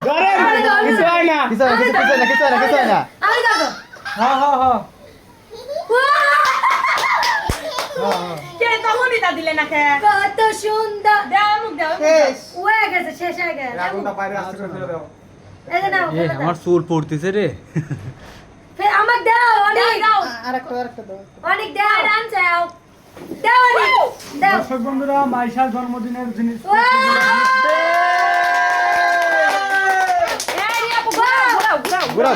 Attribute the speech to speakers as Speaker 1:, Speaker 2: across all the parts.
Speaker 1: কিছু হয় না
Speaker 2: আমি দাও
Speaker 1: হ্যাঁ হ্যাঁ হ্যাঁ
Speaker 3: কে তখনই তা দিলে না কে
Speaker 2: কত সুন্দর
Speaker 3: দাও মুখ দাও
Speaker 2: হয়ে গেছে শেষ হয়ে গেছে
Speaker 4: আগুনটা বাইরে আসতে করে ফেলে দাও।
Speaker 2: এই যে নাও
Speaker 1: এ আমার চুল পড়তেছে রে
Speaker 2: ফের আমাকে দাও অনেক
Speaker 3: দাও
Speaker 4: আরেকটা দাও।
Speaker 2: অনেক দাও ডান যাও দাও অনেক দাও
Speaker 1: দর্শক বন্ধুরা মাইশার জন্মদিনের জিনিস
Speaker 3: এই আপু ঘোরাও
Speaker 4: ঘোরা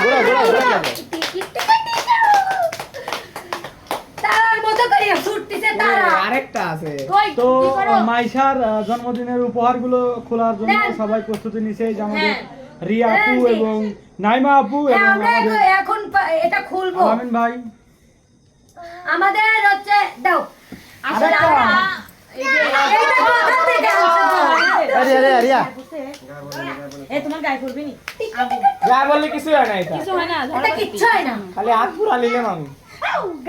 Speaker 2: তারার মতো করে ছুটতেছে তারা
Speaker 4: আরেকটা আছে।
Speaker 3: কই
Speaker 1: তো
Speaker 3: কি করো
Speaker 1: মাইশার জন্মদিনের উপহারগুলো খোলার জন্য
Speaker 2: নেন।
Speaker 1: সবাই প্রস্তুতি নিছে যে আমাদের
Speaker 3: হ্যাঁ।
Speaker 1: রিয়া আপু
Speaker 2: নেন, জি।
Speaker 1: এবং নাইমা আপু
Speaker 2: হ্যাঁ,
Speaker 1: এবং
Speaker 2: আমরা
Speaker 1: আমাদের
Speaker 2: এখন এটা খুলবো
Speaker 1: আমিন ভাই
Speaker 2: আমাদের হচ্ছে দাও আসলে
Speaker 1: আরেকটা।
Speaker 2: আমরা
Speaker 3: এই যে
Speaker 2: এইটা কোথা থেকে আনছো
Speaker 4: রিয়া
Speaker 3: এ তোমার গায়ে পড়বে নি
Speaker 1: যা বললে কিছু হয় না এটা
Speaker 3: কিছু হয় না
Speaker 2: এটা কিচ্ছু হয় না
Speaker 1: খালি হাত পুরা নিলাম আমি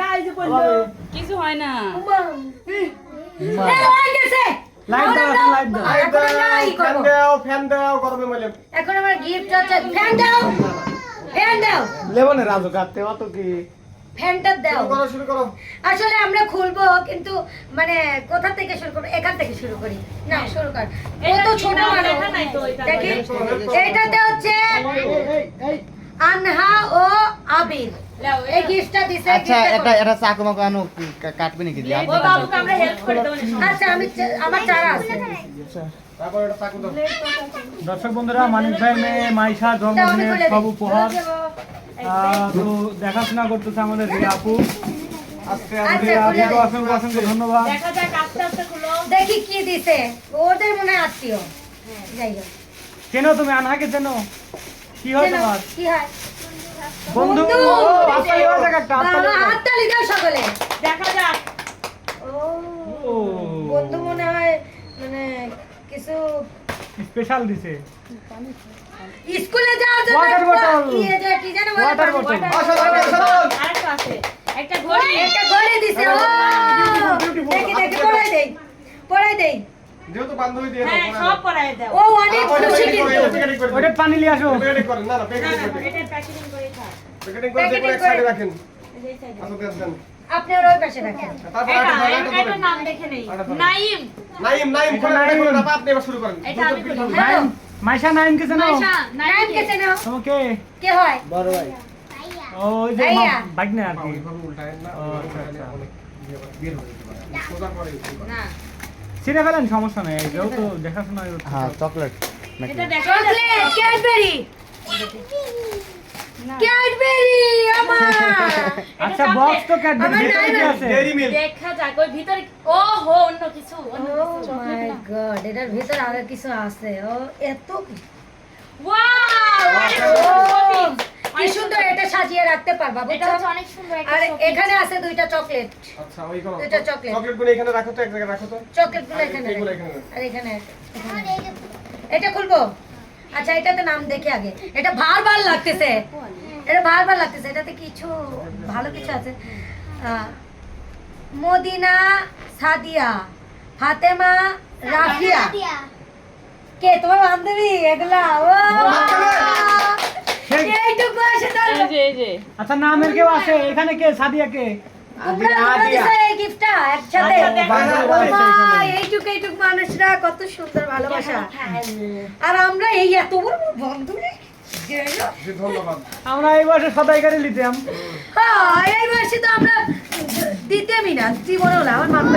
Speaker 3: গায়ে যে পড়লো কিছু হয় না
Speaker 2: এই হয়ে গেছে
Speaker 1: লাইট দাও
Speaker 2: এখন
Speaker 1: লাইট দাও
Speaker 2: এখন আমরা ই করবো।
Speaker 4: ফ্যান দাও গরমে মলে।
Speaker 2: এখন আমার গিফট হচ্ছে ফ্যান দাও ফ্যান দাও
Speaker 1: লেবনে রাজু কাটতে অত কি
Speaker 2: ফ্যানটা দাও
Speaker 4: শুরু করো।
Speaker 2: আসলে আমরা খুলবো কিন্তু মানে কোথা থেকে শুরু করব এখান থেকে শুরু করি না শুরু কর ও তো ছোট মানুষ
Speaker 3: দেখা নাই তো এটা
Speaker 2: দেখি এইটাতে হচ্ছে
Speaker 1: এই
Speaker 2: আনহা ও আবির
Speaker 3: লাও
Speaker 2: এই গিফটটা দিছে
Speaker 4: আচ্ছা
Speaker 2: gift-টা
Speaker 4: এটা চাকু মাকু আনো কাটবে নাকি দিয়া?
Speaker 3: ও বাবুকে আমরা হেল্প করে দেব না
Speaker 2: আচ্ছা আমি আমার চারা আছে
Speaker 4: তারপর এটা চাকু দাও।
Speaker 1: দর্শক বন্ধুরা মানিক ভাই মেয়ে মাইশার
Speaker 2: দাও, আমি
Speaker 1: জন্মদিনের
Speaker 2: খুলে
Speaker 1: সব
Speaker 2: দিই।
Speaker 1: উপহার তো দেখাশোনা করতেছে আমাদের রিয়া আপু আজকে
Speaker 2: আচ্ছা,
Speaker 1: রিয়া
Speaker 2: খুলে
Speaker 1: আপুকে
Speaker 2: দিই।
Speaker 1: অসংখ্য অসংখ্য ধন্যবাদ
Speaker 3: দেখা যাক আস্তে আস্তে খুলো
Speaker 2: দেখি কি দিছে ওদের মনে হয় আত্মীয় যাই হোক
Speaker 1: চেনো তুমি আনহাকে চেনো কি হয়
Speaker 2: চেনো?
Speaker 1: তোমার
Speaker 2: কি হয়
Speaker 1: বন্ধু
Speaker 2: বন্ধু।
Speaker 1: ও হাততালি বাজা একটা হাততালি
Speaker 2: বাবা,
Speaker 1: বাজা।
Speaker 2: হাততালি দাও সকলে
Speaker 3: দেখা যাক
Speaker 2: ও
Speaker 1: ও
Speaker 2: বন্ধু মনে হয় মানে কিছু
Speaker 1: স্পেশাল দিছে
Speaker 2: স্কুলে যাওয়ার জন্য
Speaker 1: Water bottle.
Speaker 2: ইয়ে যে কি জানো বলে?
Speaker 1: Water bottle.
Speaker 3: আরেকটা আছে একটা ঘড়ি
Speaker 2: একটা ঘড়ি দিছে ও দেখি দেখি পড়াই দেই
Speaker 4: যেহেতু বান্ধবী দিয়ে দাও।
Speaker 3: হ্যাঁ সব পরায় দাও
Speaker 2: ও অনেক খুশি কিন্তু
Speaker 1: ওটা পানি নিয়ে আসো
Speaker 4: প্যাকেটিং করেন না
Speaker 3: না
Speaker 4: প্যাকেটিং
Speaker 3: না
Speaker 4: করেন।
Speaker 3: এটা প্যাকেজিং করে খা
Speaker 4: প্যাকেটিং করে যে
Speaker 2: Packeting
Speaker 4: এক সাইডে
Speaker 2: করে।
Speaker 4: রাখেন।
Speaker 3: এই সাইডে
Speaker 4: আচ্ছা দেন।
Speaker 2: আপনি আর ওই পাশে রাখেন
Speaker 4: তারপর
Speaker 3: এটা
Speaker 4: আরেকটা
Speaker 3: এটা নাম দেখে নেই
Speaker 4: আরেকটা ধরো।
Speaker 3: নাইম
Speaker 4: নাইম
Speaker 1: এটা
Speaker 4: করে
Speaker 1: নাইম।
Speaker 4: করে আপনি এবার শুরু করেন।
Speaker 3: এটা আমি বলি
Speaker 1: নাইম মাইশা নাইম কে চেনো
Speaker 3: মাইশা
Speaker 2: নাম
Speaker 3: নাইম
Speaker 2: কে চেনো
Speaker 1: তোমাকে
Speaker 2: কে হয়
Speaker 4: বড় ভাই।
Speaker 1: ওই যে
Speaker 2: ভাইয়া।
Speaker 1: বাইক না আর কি
Speaker 4: এইভাবে উল্টায় না।
Speaker 1: ও, আচ্ছা, আচ্ছা।
Speaker 4: অনেক ইয়ে করে, বের হয়ে যাবে। সোজা করে।
Speaker 3: না
Speaker 1: ছিঁড়ে ফেলেন সমস্যা নেই যেহেতু দেখাশোনা করতে
Speaker 4: হ্যাঁ চকলেট
Speaker 3: এটা দেখা
Speaker 2: চকলেট ক্যাডবেরি ক্যাডবেরি আমার
Speaker 1: আচ্ছা বক্স তো ক্যাডবেরি
Speaker 2: আমার
Speaker 1: ভিতরে কি
Speaker 2: নাইম।
Speaker 1: আছে
Speaker 4: ডেইরি মিল্ক।
Speaker 3: দেখা যাক ওই ভিতরে ও হো অন্য কিছু অন্য কিছু
Speaker 2: মাই গড এটার ভিতর আরো কিছু আছে ও এত
Speaker 3: ওয়াও
Speaker 2: কি সুন্দর এটা সাজিয়ে রাখতে পারবা
Speaker 3: এটা
Speaker 2: বুঝছো
Speaker 3: হচ্ছে অনেক সুন্দর একটা
Speaker 2: আর
Speaker 3: chocolate।
Speaker 2: এখানে আছে দুইটা চকলেট
Speaker 4: আচ্ছা ওই করো।
Speaker 2: এটা চকলেট।
Speaker 4: চকলেটগুলো এখানে রাখো তো এক জায়গায় রাখো তো।
Speaker 2: চকলেট গুলো এখানে
Speaker 4: এগুলো
Speaker 2: রাখো।
Speaker 4: এখানে।
Speaker 2: আর এখানে এটা খুলবো আচ্ছা এটাতে নাম দেখে আগে এটা ভার লাগতেছে এটা ভার লাগতেছে এটাতে কিছু ভালো কিছু আছে মদিনা সাদিয়া ফাতেমা রাফিয়া কে তোমার বান্ধবী এগুলা ও এইটুকু আছে তার
Speaker 1: আচ্ছা নামের কেউ আছে এখানে কে সাদিয়া কে
Speaker 2: তোমরা দিছো এই গিফটটা একসাথে
Speaker 3: আচ্ছা, দেখো,
Speaker 2: ও মা, এইটুক মানুষরা কত সুন্দর ভালোবাসা আর আমরা এই এত বড় বান্ধবী
Speaker 4: জি ধন্যবাদ।
Speaker 1: আমরা এই বয়সে সদাই গাড়ি নিতাম
Speaker 2: হ্যাঁ এই বয়সে তো আমরা দিতেমই না জীবনেও না আমার মামা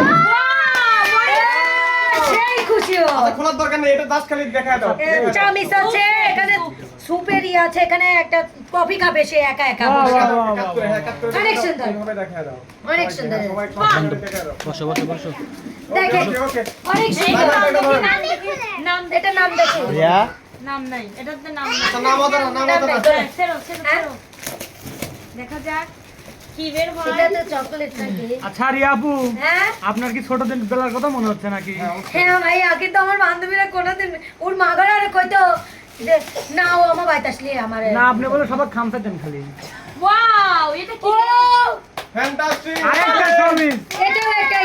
Speaker 2: সেই খুশি ও
Speaker 4: আচ্ছা খোলার দরকার নেই এটা দাসখালি দেখায় দাও।
Speaker 2: চামিচ আছে এখানে সুপেরি আছে এখানে একটা কফি কাপে সে একা একা
Speaker 1: বাহ,
Speaker 2: বসে।
Speaker 1: বাহ, বাহ,
Speaker 4: কাট করে, হ্যাঁ, কাট করে
Speaker 2: অনেক
Speaker 4: দেখাও।
Speaker 2: সুন্দর।
Speaker 4: এইভাবে দেখায় দাও।
Speaker 2: অনেক সুন্দর।
Speaker 4: সবাই সবাই দেখায় দাও।
Speaker 1: বসো বসো বসো
Speaker 2: দেখে
Speaker 4: ওকে, ওকে।
Speaker 2: অনেক সুন্দর
Speaker 3: নাম
Speaker 2: এটা নাম দেখে
Speaker 4: রিয়া
Speaker 3: নাম নাই এটাতে নাম নাই
Speaker 4: আচ্ছা নাম হতো না নাম হতো না।
Speaker 3: ছেড়ো ছেড়ো ছেড়ো দেখা যাক কি বের হয়
Speaker 2: এটা তো চকলেট নাকি
Speaker 1: আচ্ছা রিয়া আপু
Speaker 2: হ্যাঁ
Speaker 1: আপনার কি ছোট দিন বেলার কথা মনে হচ্ছে নাকি
Speaker 2: হ্যাঁ ভাই আগে তো আমার বান্ধবীরা কোনোদিন ওর মাগার আর কইতো যে না ও আমার বাড়িতে আসলে আমার
Speaker 1: না আপনি বলে সবাই খামসা দেন খালি
Speaker 3: ওয়াও এটা কি
Speaker 2: ও
Speaker 4: ফ্যান্টাস্টিক।
Speaker 1: আরেকটা শোপিস
Speaker 2: এটাও একটা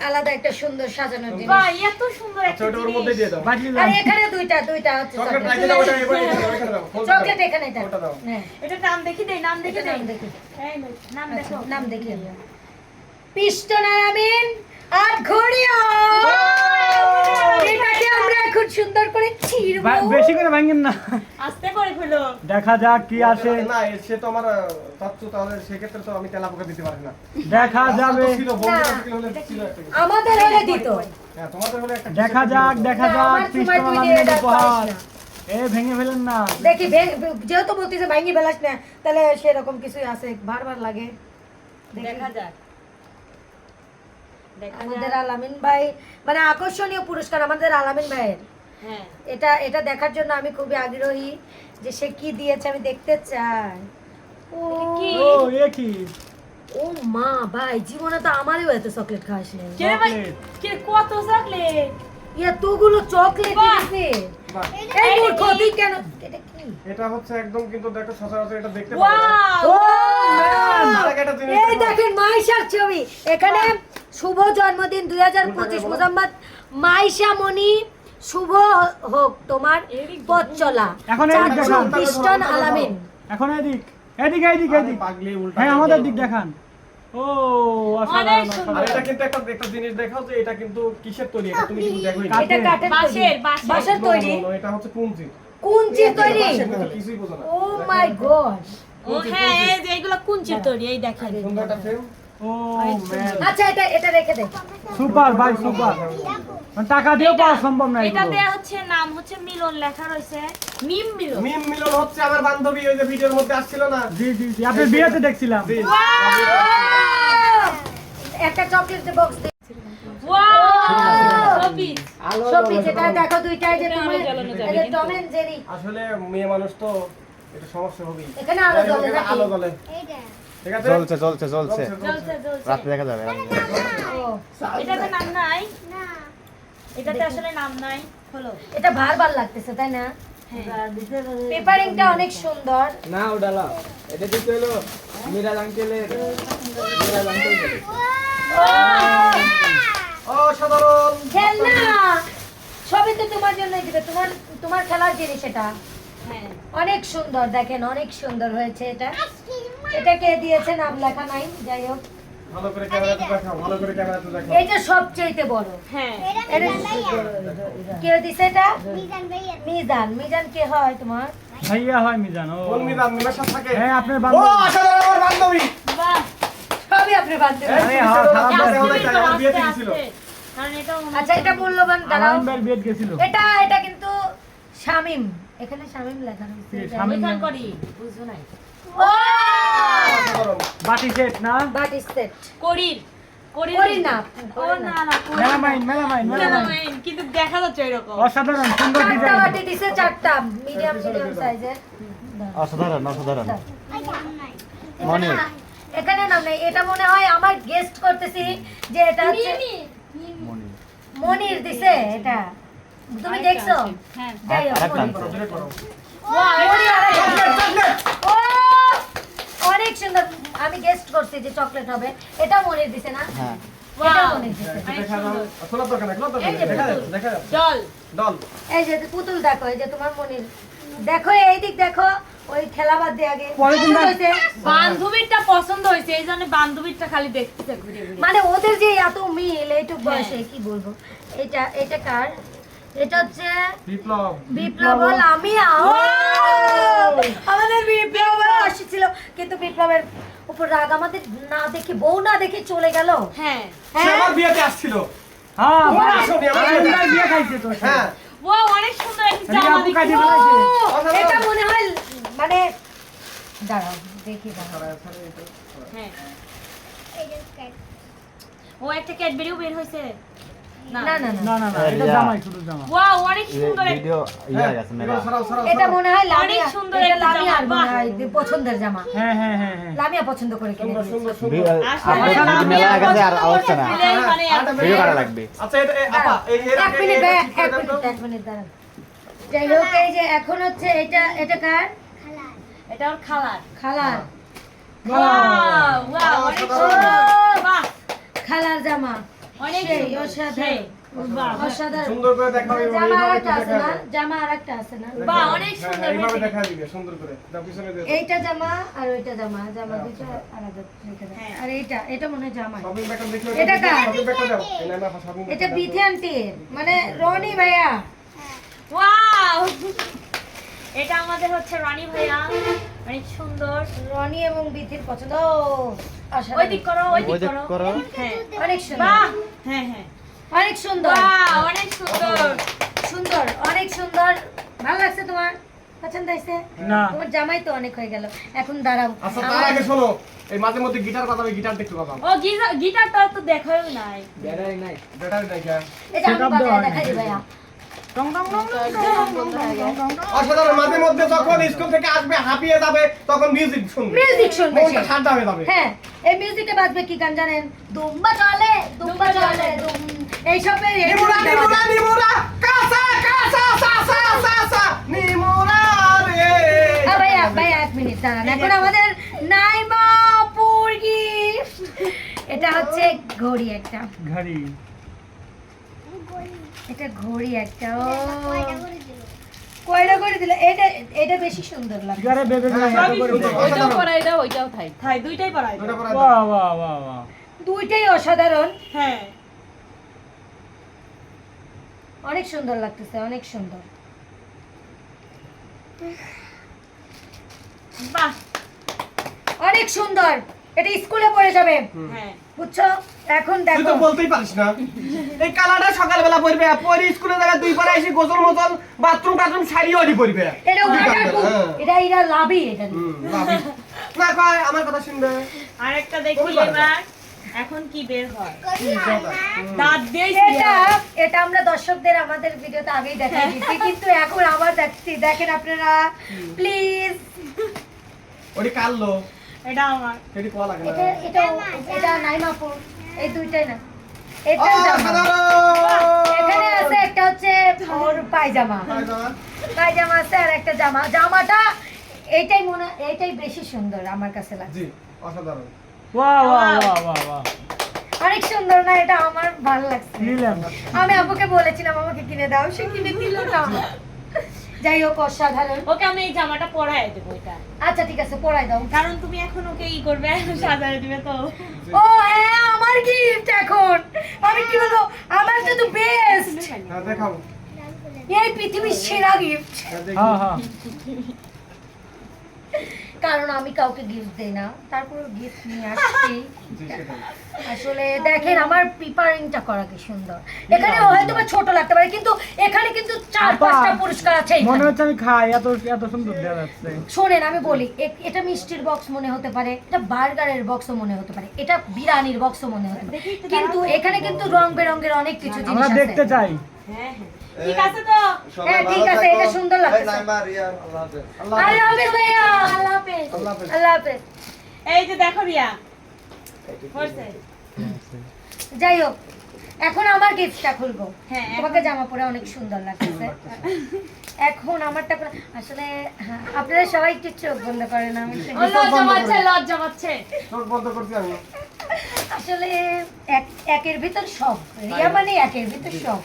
Speaker 2: আলাদা একটা সুন্দর সাজানোর জিনিস।
Speaker 3: বাহ এত সুন্দর
Speaker 4: আচ্ছা
Speaker 3: একটা
Speaker 4: ওটা ওর মধ্যে দিয়ে দাও।
Speaker 1: বাটলি
Speaker 2: আর এখানে দুইটা হচ্ছে
Speaker 4: চকলেট
Speaker 2: chocolate।
Speaker 4: রাখে দাও, ওটা এবার এখানে দাও। ফুলটা দাও।
Speaker 2: চকলেট এখানে দাও।
Speaker 4: ওটা দাও।
Speaker 2: হ্যাঁ,
Speaker 3: এটা নাম দেখি দেই, নাম দেখি
Speaker 2: এটা
Speaker 3: দেই।
Speaker 2: নাম দেখি।
Speaker 3: এই নে, নাম
Speaker 2: আচ্ছা,
Speaker 3: দেখো।
Speaker 2: নাম দেখি। পিস্টন আরামিন আর ঘড়িয়া। এটাকে আমরা এখন সুন্দর করে ছিঁড়বো।
Speaker 1: বেশি করে ভাঙেন না।
Speaker 3: আস্তে করে খুলো।
Speaker 1: দেখা যাক কি আসে।
Speaker 4: না সে তো আমার চাচ্চু, তাহলে সেক্ষেত্রে তো আমি তেলাপোকা দিতে পারি না।
Speaker 1: দেখা যাবে।
Speaker 4: তো ছিল বন্ধুরা ছিল হলে ছিল একটা কিছু।
Speaker 2: আমাদের হলে দিত।
Speaker 4: হ্যাঁ তোমাদের হলে একটা
Speaker 1: দেখা
Speaker 4: কিছু
Speaker 1: যাক
Speaker 4: দিত।
Speaker 1: দেখা
Speaker 2: না,
Speaker 1: যাক
Speaker 2: আমার সময়
Speaker 1: পিস্টন
Speaker 2: তুই
Speaker 1: আলামিনের
Speaker 2: এটা
Speaker 1: উপহার।
Speaker 2: পারিস না।
Speaker 1: এ ভেঙে ফেলেন না।
Speaker 2: দেখি যেহেতু বলতেছে ভাঙি ফেলাস না, তাহলে সেরকম কিছুই আছে, বারবার লাগে। দেখি।
Speaker 3: দেখা যাক। দেখা
Speaker 2: আমাদের
Speaker 3: যাক।
Speaker 2: আলামিন ভাই মানে আকর্ষণীয় পুরস্কার আমাদের আলামিন ভাইয়ের।
Speaker 3: হ্যাঁ।
Speaker 2: এটা দেখার জন্য আমি খুবই আগ্রহী যে সে কি দিয়েছে, আমি দেখতে চাই। ও
Speaker 3: কি?
Speaker 1: ও এ কি?
Speaker 2: ও মা ভাই, জীবনে তো আমারও এত চকলেট খাস না।
Speaker 3: কে রে ভাই?
Speaker 1: চকলেট।
Speaker 3: কে কত চকলেট?
Speaker 2: এতগুলো চকলেট
Speaker 3: বাহ!
Speaker 2: দিয়েছে।
Speaker 4: বাহ।
Speaker 2: এই মূর্খ, তুই কেন এটা কি?
Speaker 4: এটা হচ্ছে একদম কিন্তু দেখো সচরাচর এটা দেখতে পাবে না।
Speaker 3: ওয়াও!
Speaker 2: ও
Speaker 4: আর একটা জিনিস
Speaker 2: এই
Speaker 4: দেখো।
Speaker 2: দেখেন মাইশার ছবি এখানে। শুভ জন্মদিন 2025 মোহাম্মদ মাইশা মনি, শুভ হোক তোমার পথ চলা।
Speaker 1: এখন এই
Speaker 2: চাচু
Speaker 1: দেখান।
Speaker 2: পিস্টন আলামিন।
Speaker 1: এখন এদিক এদিক এদিক
Speaker 4: আরে
Speaker 1: এদিক।
Speaker 4: পাগলি উল্টা
Speaker 1: হ্যাঁ
Speaker 4: দিকে
Speaker 1: আমাদের
Speaker 4: দাও।
Speaker 1: দিক দেখান। ও
Speaker 3: অনেক
Speaker 1: অসাধারণ
Speaker 3: সুন্দর।
Speaker 4: আর
Speaker 1: অসাধারণ।
Speaker 4: এটা কিন্তু একটা জিনিস দেখাও যে এটা কিন্তু কিসের তৈরি, এটা তুমি কিন্তু দেখোই না।
Speaker 2: এটা কাঠের
Speaker 3: বাঁশের,
Speaker 2: তৈরি।
Speaker 3: বাঁশের।
Speaker 2: বাঁশের তৈরি।
Speaker 4: No, no, no, এটা হচ্ছে কুঞ্চি।
Speaker 2: কুঞ্চির তৈরি।
Speaker 4: কিছুই বোঝো না।
Speaker 2: ও মাই গড।
Speaker 3: ও হ্যাঁ, এই যে এগুলো কুঞ্চির তৈরি, এই দেখেন।
Speaker 4: সুন্দর একটা ফ্রেম।
Speaker 1: ও ম্যান
Speaker 2: আচ্ছা এটা রেখে দে।
Speaker 1: সুপার ভাই সুপার। টাকা দিয়েও পাওয়া সম্ভব না
Speaker 3: এটা
Speaker 1: এগুলো।
Speaker 3: দেয়া হচ্ছে নাম হচ্ছে মিলন, লেখা রয়েছে মিম মিলন।
Speaker 4: মিম মিলন হচ্ছে আমার বান্ধবী, ওই যে ভিডিওর মধ্যে আসছিল না।
Speaker 1: জি জি জি আপনি বিয়েতে দেখছিলাম।
Speaker 4: জি।
Speaker 2: একটা চকলেট বক্স দে।
Speaker 3: ওয়াও! ছবি।
Speaker 2: সবই যেটা দেখো দুইটাই যে তোমার
Speaker 3: জ্বালানো যাবে
Speaker 2: এই যে
Speaker 3: কিন্তু।
Speaker 2: Tom and Jerry.
Speaker 4: আসলে মেয়ে মানুষ তো এটা সমস্যা হবেই।
Speaker 2: এখানে আলো
Speaker 4: যাই হোক,
Speaker 2: জ্বলে
Speaker 4: এটা
Speaker 2: নাকি?
Speaker 4: আলো জ্বলে। ঠিক আছে?
Speaker 5: চলছে চলছে চলছে
Speaker 3: জ্বলছে, জ্বলছে।
Speaker 5: রাত্রে দেখা যাবে
Speaker 2: ও,
Speaker 3: এটাতে নাম নাই? এটাতে আসলে নাম নাই। হলো।
Speaker 2: এটা ভার লাগতেছে তাই না?
Speaker 3: হ্যাঁ।
Speaker 2: পেপারিংটা অনেক সুন্দর।
Speaker 6: না ওডালা এটা দিতে হলো মিরাজ আঙ্কেলের মিরাজ আঙ্কেল
Speaker 4: অসাধারণ।
Speaker 2: খেলনা সবই তো তোমার জন্যই দিবে, তোমার খেলার জিনিস এটা।
Speaker 3: হ্যাঁ।
Speaker 2: অনেক সুন্দর, দেখেন অনেক সুন্দর হয়েছে এটা। এটা কে দিয়েছে নাম লেখা নাই, যাই হোক
Speaker 4: ভালো করে ক্যামেরাতে দেখাও, ভালো করে ক্যামেরাতে দেখাও।
Speaker 2: এটা সবচেয়ে বড়।
Speaker 3: হ্যাঁ।
Speaker 2: এটা কে দিছে এটা? মিজান কে হয় তোমার?
Speaker 1: ভাইয়া হয় মিজান। ও
Speaker 4: কোন মিজান মিমের সাথে থাকে?
Speaker 1: হ্যাঁ আপনার
Speaker 4: ও
Speaker 1: বান্ধবী।
Speaker 4: অসাধারণ আমার বান্ধবী।
Speaker 3: বাহ!
Speaker 2: সবই আপনি বানতে
Speaker 4: এই
Speaker 2: পারেন।
Speaker 1: আরে
Speaker 4: জিনিসটা
Speaker 1: হ্যাঁ,
Speaker 4: ওরা
Speaker 1: খারাপ
Speaker 4: আস্তে
Speaker 1: লাগছে।
Speaker 4: আস্তে চাই, আমার বিয়েতে গেছিল।
Speaker 3: কারণ এটা
Speaker 2: আচ্ছা এটা মূল্যবান, দাঁড়াও।
Speaker 1: আলামিন ভাইয়ের বিয়েতে গেছিল।
Speaker 2: এটা কিন্তু শামিম, এখানে শামিম লেখা রয়েছে।
Speaker 1: কি, শামিম?
Speaker 3: ওইখান করি বুঝছো নাই?
Speaker 2: ও
Speaker 4: অসাধারণ।
Speaker 1: বাটি সেট না?
Speaker 2: বাটি সেট।
Speaker 3: করির
Speaker 2: করি না,
Speaker 3: ও না না করি না।
Speaker 1: মেলামাইন।
Speaker 3: মেলামাইন, কিন্তু দেখা যাচ্ছে এরকম।
Speaker 1: অসাধারণ সুন্দর
Speaker 2: চারটা
Speaker 1: ডিজাইন।
Speaker 2: বাটি দিছে, চারটা মিডিয়াম সাইজের।
Speaker 5: অসাধারণ অসাধারণ মনে
Speaker 2: এখানে নাম নেই, এটা মনে হয় আমার গেস্ট করতেছি যে এটা হচ্ছে মনির দিছে এটা। তুমি দেখছো?
Speaker 3: হ্যাঁ।
Speaker 2: যাই হোক,
Speaker 5: আরেকটা
Speaker 2: মনির।
Speaker 5: আনছে।
Speaker 4: ডিরেক্ট করো।
Speaker 2: মনির আরেকটা।
Speaker 4: Chocolate, chocolate.
Speaker 2: ও অনেক সুন্দর, আমি গেস্ট করছি যে চকলেট হবে। এটা মনির দিছে না?
Speaker 5: হ্যাঁ
Speaker 2: এটা
Speaker 3: Wow!
Speaker 2: মনির দিছে।
Speaker 3: অনেক
Speaker 4: দেখা দাও।
Speaker 3: সুন্দর।
Speaker 4: খোলার দরকার নাই, খোলার দরকার
Speaker 2: এই
Speaker 4: নাই।
Speaker 2: যে
Speaker 4: দেখা
Speaker 2: পুতুল।
Speaker 4: যাচ্ছে, দেখা যাচ্ছে।
Speaker 3: জল।
Speaker 4: ডল।
Speaker 2: এই যে পুতুল দেখো, এই যে তোমার মনির দেখো, এই দিক দেখো, ওই খেলা বাদ দিয়ে আগে
Speaker 1: পরের দিন
Speaker 2: পছন্দ হয়েছে?
Speaker 3: বান্ধবীরটা পছন্দ হয়েছে, এই জন্য বান্ধবীরটা খালি দেখতেছে ঘুরে ঘুরে।
Speaker 2: মানে ওদের যে এত মিল এইটুক বয়সে, কি বলবো। এটা কার? এটা হচ্ছে
Speaker 4: বিপ্লব।
Speaker 2: বিপ্লব লামিয়া। ও! আমাদের বিপ্লব আসছিল, কিন্তু বিপ্লবের উপর রাগ আমাদের না দেখে, বউ না দেখে চলে গেল।
Speaker 3: হ্যাঁ।
Speaker 4: সে
Speaker 2: হ্যাঁ
Speaker 4: আমার বিয়েতে আসছিল।
Speaker 1: হ্যাঁ
Speaker 4: ওরা আসেনি, আমার
Speaker 1: আলামিন
Speaker 4: বিয়েতে।
Speaker 1: ভাই বিয়ে খাইছে তো।
Speaker 4: হ্যাঁ।
Speaker 3: ও অনেক সুন্দর একটা
Speaker 1: রিয়া
Speaker 3: জামা
Speaker 1: আপু কাটি
Speaker 3: দেখি।
Speaker 1: ফেলাইছে।
Speaker 2: ও, এটা মনে হয় মানে দাঁড়াও দেখি দাঁড়াও।
Speaker 3: হ্যাঁ। ও একটা ক্যাডবেরিও বের হয়েছে। না
Speaker 2: না না না,
Speaker 1: না না না এটা
Speaker 5: রিয়া।
Speaker 1: জামাই শুধু জামা।
Speaker 3: ওয়াও, অনেক সুন্দর একটা।
Speaker 5: ভিডিও ইয়া গেছে মেলা
Speaker 4: এগুলো সরাও, সরাও,
Speaker 2: এটা
Speaker 4: সরাও।
Speaker 2: মনে হয়
Speaker 3: অনেক
Speaker 2: লামিয়া,
Speaker 3: সুন্দর
Speaker 2: এটা
Speaker 3: একটা
Speaker 2: লামিয়ার
Speaker 3: জামা,
Speaker 2: মনে হয় যে পছন্দের জামা।
Speaker 1: হ্যাঁ
Speaker 2: লামিয়া পছন্দ করে কিনে
Speaker 4: সুন্দর,
Speaker 2: দিয়েছে।
Speaker 4: সুন্দর, সুন্দর।
Speaker 3: আসলে
Speaker 5: আপনার যদি মেলা গেছে আর আলোচনা না
Speaker 3: মিলেই মানে
Speaker 4: আরেকটা
Speaker 5: ভিডিও করা লাগবে
Speaker 4: আচ্ছা এটা আপা এই এর
Speaker 2: এক মিনিট
Speaker 4: আগে
Speaker 2: এক মিনিট দাঁড়ান। যাই হোক, এই যে এখন হচ্ছে এটা কার?
Speaker 3: এটা ওর খালার।
Speaker 2: খালার।
Speaker 3: ওয়াও ওয়াও অনেক সুন্দর বাহ
Speaker 2: খালার জামা
Speaker 3: অনেক
Speaker 2: সেই,
Speaker 3: সুন্দর,
Speaker 2: অসাধারণ।
Speaker 3: সেই। বাহ
Speaker 2: অসাধারণ
Speaker 4: সুন্দর করে দেখাও
Speaker 2: জামা
Speaker 4: এইভাবে
Speaker 2: আরেকটা
Speaker 4: একটু
Speaker 2: আছে না
Speaker 4: দেখা
Speaker 2: জামা আরেকটা আছে না
Speaker 3: বাহ অনেক
Speaker 4: হ্যাঁ,
Speaker 3: সুন্দর
Speaker 4: এইভাবে
Speaker 3: হয়েছে।
Speaker 4: দেখা দিবে সুন্দর করে দাও পিছনে দিয়ে
Speaker 2: এইটা জামা আর ওইটা জামা দুটো আলাদা রেখে দাও।
Speaker 3: হ্যাঁ।
Speaker 2: আর এটা মনে হয় জামা
Speaker 4: শপিং ব্যাগটা দেখো
Speaker 2: এটা কার?
Speaker 4: শপিং ব্যাগটা দাও এই না শপিং
Speaker 2: এটা বিথি আন্টি মানে রনি ভাইয়া
Speaker 3: ওয়াও এটা আমাদের হচ্ছে রানী ভাইয়া অনেক সুন্দর
Speaker 2: রনি এবং বিথির পছন্দ
Speaker 3: ওই দিক করো ওই
Speaker 5: ওই
Speaker 3: দিক
Speaker 5: দিক
Speaker 3: করো
Speaker 5: করো।
Speaker 3: হ্যাঁ
Speaker 2: অনেক সুন্দর
Speaker 3: বাহ হ্যাঁ হ্যাঁ
Speaker 2: অনেক সুন্দর
Speaker 3: বাহ অনেক সুন্দর
Speaker 2: সুন্দর অনেক সুন্দর ভালো লাগছে তোমার পছন্দ হয়েছে
Speaker 1: না।
Speaker 2: তোমার জামাই তো অনেক হয়ে গেল এখন দাঁড়াও
Speaker 4: আচ্ছা তার আগে শোনো এই মাঝে মধ্যে গিটার বাজাবে গিটারটা একটু বাজাও
Speaker 3: ও গিটারটা তো দেখাও নাই
Speaker 6: বেড়াই নাই
Speaker 4: ব্যাটারি নাই কেন
Speaker 2: এটা আমি
Speaker 1: Setup
Speaker 2: বাজায়
Speaker 1: দেওয়া
Speaker 2: দেখাই দিই ভাইয়া
Speaker 4: অসাধারণ মাঝে মধ্যে যখন স্কুল থেকে আসবে হাঁপিয়ে যাবে তখন মিউজিক শুনবে
Speaker 2: মিউজিক শুনবে
Speaker 4: মনটা
Speaker 2: সে।
Speaker 4: ঠান্ডা হয়ে যাবে
Speaker 2: হ্যাঁ এই মিউজিকে বাজবে কি গান জানেন দুম্বা চলে দুম এইসবের
Speaker 4: নিমুরা নিমুরা নিমুরা কাসা কাসা সা সা সা সা নিমুরা রে
Speaker 2: ভাইয়া ভাইয়া এক মিনিট দাঁড়ান এখন আমাদের নাইমা পুরগি এটা হচ্ছে ঘড়ি একটা
Speaker 1: ঘড়ি
Speaker 2: এটা ঘড়ি একটা ও কয়টা করে দিল এটা এটা বেশি সুন্দর লাগে
Speaker 1: গারে বেবে
Speaker 4: হ্যাঁ,
Speaker 1: এত করে
Speaker 4: সুন্দর,
Speaker 1: দেয়।
Speaker 4: অসাধারণ।
Speaker 3: পরাই দাও ওইটাও থাই দুইটাই পরাই
Speaker 4: দুটো
Speaker 3: দাও
Speaker 4: পরে দাও।
Speaker 1: বাহ বাহ বাহ বাহ
Speaker 2: দুইটাই অসাধারণ
Speaker 3: হ্যাঁ
Speaker 2: অনেক সুন্দর লাগতেছে অনেক সুন্দর
Speaker 3: বাহ
Speaker 2: অনেক সুন্দর এটা স্কুলে পড়ে যাবে
Speaker 3: হ্যাঁ
Speaker 2: বুঝছো এখন
Speaker 4: তুই
Speaker 2: দেখো
Speaker 4: তো বলতেই পারিস না এই কালারটা সকালবেলা পরবে পরে স্কুলে যাবে দুই পরে এসে গোসল মোসল বাথরুম টাথরুম সারি ওডি পরবে
Speaker 2: এটা ওয়াটার এটা লাভই এটা
Speaker 4: লাভি। না কয় আমার কথা শুনবে
Speaker 3: আরেকটা দেখি
Speaker 4: কোন বারটা?
Speaker 3: এবার এখন কি বের হয় দাঁত দিয়ে
Speaker 2: এটা এটা আমরা দর্শকদের আমাদের ভিডিওতে আগেই দেখাই দিয়েছি কিন্তু এখন আবার দেখছি দেখেন আপনারা প্লিজ
Speaker 4: ওডি কাললো
Speaker 3: এটা আমার
Speaker 4: সেটি কোয়া লাগে না
Speaker 2: এটা এটা এটা নাইমাপুর এই দুইটাই না এটা জামা। এখানে আছে একটা হচ্ছে ওর পায়জামা পায়জামা আছে আর একটা জামা জামাটা এইটাই বেশি সুন্দর আমার কাছে লাগে
Speaker 4: জি অসাধারণ
Speaker 1: বাহ বাহ বাহ বাহ বাহ
Speaker 2: অনেক সুন্দর না এটা আমার ভালো লাগছে
Speaker 1: নিলাম
Speaker 2: আমি আপুকে বলেছিলাম আমাকে কিনে দাও সে কিনে দিল না যাই হোক অসাধারণ
Speaker 3: ওকে আমি এই জামাটা পরাই দেবো এটা
Speaker 2: আচ্ছা ঠিক আছে পরাই দাও
Speaker 3: কারণ তুমি এখন ওকে ই করবে সাজায় দিবে তো
Speaker 2: ও হ্যাঁ আমার গিফট এখন আমি কি বলবো আমার তো বেস্ট
Speaker 4: হ্যাঁ দেখাও
Speaker 2: এই পৃথিবীর সেরা গিফট
Speaker 4: হ্যাঁ, দেখি।
Speaker 1: হ্যাঁ হ্যাঁ
Speaker 2: কারণ আমি কাউকে গিফট দেই না তারপর গিফট নিয়ে আসছি
Speaker 4: জি, সেটাই।
Speaker 2: আসলে দেখেন আমার প্রিপারিংটা করা কি সুন্দর এখানে হয়তো বা ছোট লাগতে পারে কিন্তু এখানে কিন্তু 4-5টা পুরস্কার আছে
Speaker 1: মনে
Speaker 2: এখানে।
Speaker 1: হচ্ছে আমি খাই এত এত সুন্দর দেওয়া যাচ্ছে
Speaker 2: শোনেন আমি বলি এটা মিষ্টির বক্স মনে হতে পারে এটা বার্গারের বক্সও মনে হতে পারে এটা বিরিয়ানির বক্সও মনে হতে পারে কিন্তু এখানে কিন্তু রং বেরঙের অনেক কিছু জিনিস
Speaker 1: আমরা
Speaker 2: আছে
Speaker 1: দেখতে চাই
Speaker 3: হ্যাঁ হ্যাঁ ঠিক আছে তো
Speaker 2: হ্যাঁ ঠিক আছে এটা সুন্দর লাগছে
Speaker 4: আল্লাহ
Speaker 2: আল্লাহ হাফেজ ভাইয়া আল্লাহ হাফেজ
Speaker 4: আল্লাহ হাফেজ।
Speaker 2: আল্লাহ হাফেজ
Speaker 3: এই যে দেখো রিয়া হচ্ছে
Speaker 2: যাই হোক এখন আমার গিফটটা খুলবো
Speaker 3: হ্যাঁ,
Speaker 2: তোমাকে জামা পরে অনেক সুন্দর লাগছে এখন আমারটা আসলে হ্যাঁ, আপনারা সবাই একটু চোখ বন্ধ করেন আমি
Speaker 3: ও লজ্জা পাচ্ছে লজ্জা পাচ্ছে
Speaker 4: চোখ বন্ধ করছি আমি
Speaker 2: আসলে একের ভিতর সব রিয়া মানে একের ভিতর সব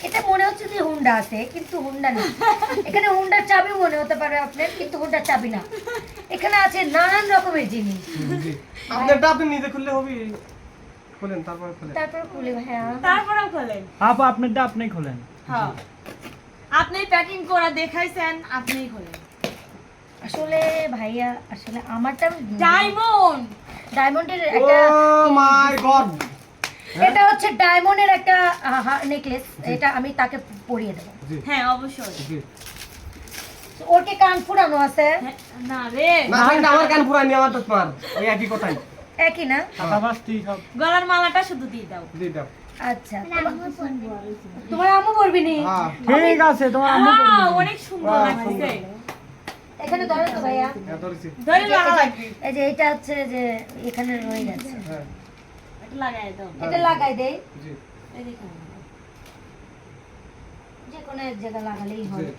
Speaker 2: এটা মনে হচ্ছে যে হুন্ডা আছে কিন্তু হুন্ডা না এখানে হুন্ডার চাবি মনে হতে পারে আপনার কিন্তু হুন্ডার চাবি না এখানে আছে নানান রকমের জিনিস
Speaker 4: জি আপনারটা আপনি নিজে খুললে হবে খুলেন তারপরে খুলেন
Speaker 2: তারপর খুলে ভাইয়া
Speaker 3: তারপরেও খোলেন
Speaker 1: আপা আপনারটা আপনি খোলেন
Speaker 3: হ্যাঁ আপনি প্যাকিং করা দেখাইছেন আপনিই খোলেন
Speaker 2: আসলে ভাইয়া আসলে আমারটা
Speaker 3: ডায়মন্ড
Speaker 2: ডায়মন্ডের
Speaker 4: ও
Speaker 2: একটা
Speaker 4: মাই গড
Speaker 2: এটা হচ্ছে ডায়মন্ডের একটা নেকলেস এটা আমি তাকে পরিয়ে দেবো
Speaker 4: জি
Speaker 3: হ্যাঁ অবশ্যই
Speaker 4: জি
Speaker 2: ওর কি কান ফুরানো আছে
Speaker 3: হ্যাঁ, না রে
Speaker 4: না থাকলে আমার কান পুরানি আমার তো তোমার ওই একই কথাই
Speaker 2: একই না
Speaker 1: কথা বাস্তি সব
Speaker 3: গলার মালাটা শুধু দিয়ে দাও
Speaker 4: জি দাও
Speaker 2: আচ্ছা তোমার আম্মু পরবি নি
Speaker 4: হ্যাঁ
Speaker 1: ঠিক আছে তোমার আম্মু
Speaker 3: Wow,
Speaker 1: করবে।
Speaker 3: অনেক সুন্দর
Speaker 4: Wow,
Speaker 3: লাগছে
Speaker 2: এখানে ধরো তো ভাইয়া
Speaker 4: হ্যাঁ ধরেছি
Speaker 3: ধরে লাগা লাগবে
Speaker 2: এই যে এটা হচ্ছে যে এখানে রয়ে গেছে
Speaker 4: হ্যাঁ
Speaker 3: এটা লাগাই দাও
Speaker 2: এটা লাগাই দেই
Speaker 4: জি
Speaker 3: এই দেখো
Speaker 2: যে কোনো এক জায়গা লাগালেই
Speaker 4: জি
Speaker 2: হবে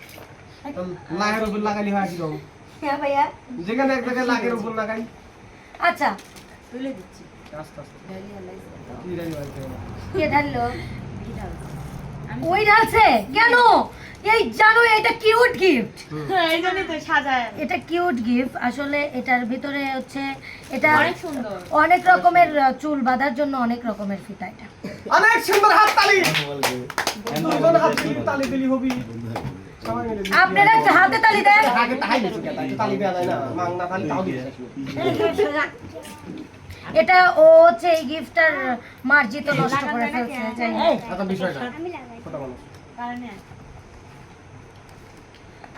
Speaker 4: তো লাহের উপর লাগালি হয় কি রকম
Speaker 2: হ্যাঁ ভাইয়া
Speaker 4: যেখানে এক জায়গায় লাগের উপর লাগাই
Speaker 2: আচ্ছা
Speaker 3: তুলে দিচ্ছি
Speaker 4: আস্তে আস্তে কি রাই বলতে
Speaker 2: কে ঢাললো ওই ঢালছে কেন এই জানো এটা কিউট গিফট
Speaker 3: এই জন্যই তো সাজায়
Speaker 2: এটা কিউট গিফট আসলে এটার ভিতরে হচ্ছে এটা
Speaker 3: অনেক সুন্দর
Speaker 2: অনেক রকমের চুল বাঁধার জন্য অনেক রকমের ফিতা এটা
Speaker 4: অনেক সুন্দর হাত তালি দুজন হাত তালি দিলি হবি সবাই মিলে
Speaker 2: আপনারা একটা হাতে তালি দেন
Speaker 4: আগে তাই দিছো কে তালি দেয়া যায় না মাংনা তালি তাও দিছে
Speaker 2: এটা ও হচ্ছে এই গিফটটার মার্জিত নষ্ট করে ফেলছে যাই হোক।
Speaker 4: আচ্ছা বিষয়টা ছোট মানুষ
Speaker 3: কারণে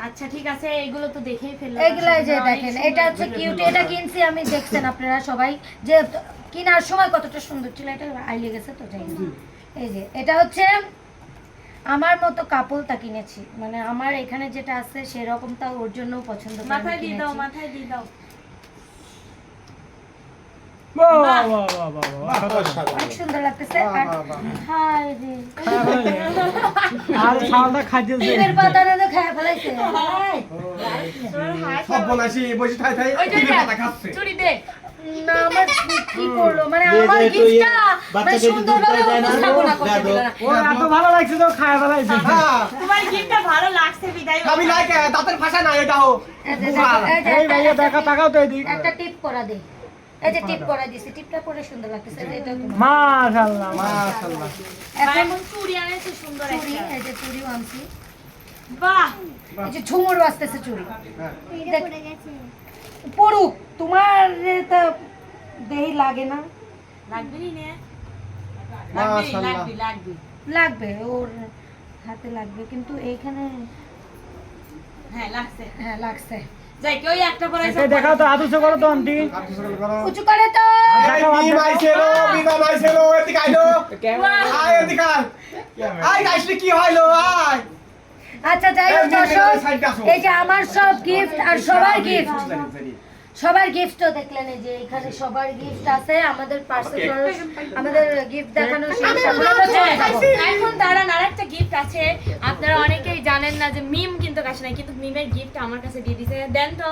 Speaker 3: আচ্ছা ঠিক আছে এগুলো তো দেখেই ফেললাম
Speaker 2: এইগুলাই যে দেখেন এটা হচ্ছে কিউট এটা কিনছি আমি দেখছেন আপনারা সবাই যে কেনার সময় কতটা সুন্দর ছিল এটা আইলে গেছে তো যাই হোক। এই যে এটা হচ্ছে আমার মতো কাপলটা কিনেছি মানে আমার এখানে যেটা আছে সেরকমটা ওর জন্য পছন্দ করে আমি
Speaker 3: মাথায় দিয়ে দাও
Speaker 2: কিনেছি।
Speaker 3: মাথায় দিয়ে দাও
Speaker 1: বাহ, বাহ, বাহ, বাহ, বাহ।
Speaker 2: অনেক সুন্দর লাগতেছে
Speaker 4: বাহ,
Speaker 2: আর
Speaker 4: বাহ, বাহ।
Speaker 2: হাই রে
Speaker 1: আর শালটা খাইতেছে
Speaker 2: টিপের পাতা না তো খেয়ে ফেলাইছে
Speaker 4: সব বনাইছি বসে থাই থাই
Speaker 3: ওই যে
Speaker 4: টিভি পাতা খাচ্ছে
Speaker 3: চুরি দে
Speaker 2: না আমার কি করলো মানে
Speaker 5: এই যে
Speaker 2: আমার
Speaker 5: তুই
Speaker 2: গিফটটা মানে
Speaker 5: বাচ্চাকে
Speaker 2: সুন্দরভাবে
Speaker 5: দিতে চায় না,
Speaker 2: উপস্থাপনা করতে দিল না।
Speaker 1: ওর এত ভালো লাগছে তো খায় ফেলাইছে
Speaker 4: হ্যাঁ
Speaker 3: তোমার গিফটটা ভালো লাগছে বিদায়
Speaker 4: আমি লাইক দাঁতের ভাষা না এটাও
Speaker 2: এই যে দেখো, এই যে
Speaker 1: এই ভাইয়া দেখা তাকাও তো এদিক
Speaker 2: একটা টিপ করা দে এই যে টিপ করা দিছি টিপটা পরে সুন্দর লাগতেছে এই যে এটা তোমার
Speaker 1: মাশাআল্লাহ
Speaker 4: মাশাআল্লাহ
Speaker 2: এখন
Speaker 3: এমন চুড়ি আনেছে সুন্দর
Speaker 2: চুড়ি
Speaker 3: একটা
Speaker 2: এই যে চুড়িও আনছি
Speaker 3: বাহ
Speaker 2: এই যে ঝুমুর বাজতেছে চুড়ি
Speaker 4: হ্যাঁ
Speaker 2: পড়ুক তোমার তো দেহি লাগে না
Speaker 3: লাগবে নি নে
Speaker 4: মাশাআল্লাহ।
Speaker 3: লাগবে লাগবে
Speaker 2: লাগবে ওর হাতে লাগবে কিন্তু এইখানে
Speaker 3: হ্যাঁ লাগছে
Speaker 2: হ্যাঁ লাগছে
Speaker 3: যাই কেউ একটা পরে
Speaker 1: এই দেখাও তো আদর্শ করো তো আন্টি
Speaker 4: আপনি সকল করো
Speaker 2: উঁচু করে তো
Speaker 4: এই মাইছেলো বিমান আইছেলো এদিকে আইলো আয় এদিকে আয় আয় গাইছলি কি হইলো আয়
Speaker 2: আচ্ছা যাই হোক
Speaker 4: এই যে,
Speaker 2: দর্শক
Speaker 4: সাইডে আসো।
Speaker 2: এই যে আমার সব গিফট আর সবার গিফট সবার গিফটও দেখলেন এই যে এখানে সবার গিফট আছে আমাদের পার্সোনাল আমাদের গিফট দেখানো শেষ এখন আমরা চলে যাবো।
Speaker 3: এখন দাঁড়ান আরেকটা গিফট আছে আপনারা অনেকেই জানেন না যে মিম কিন্তু কাছে নাই কিন্তু মিমের গিফট আমার কাছে দিয়ে দিছে দেন তো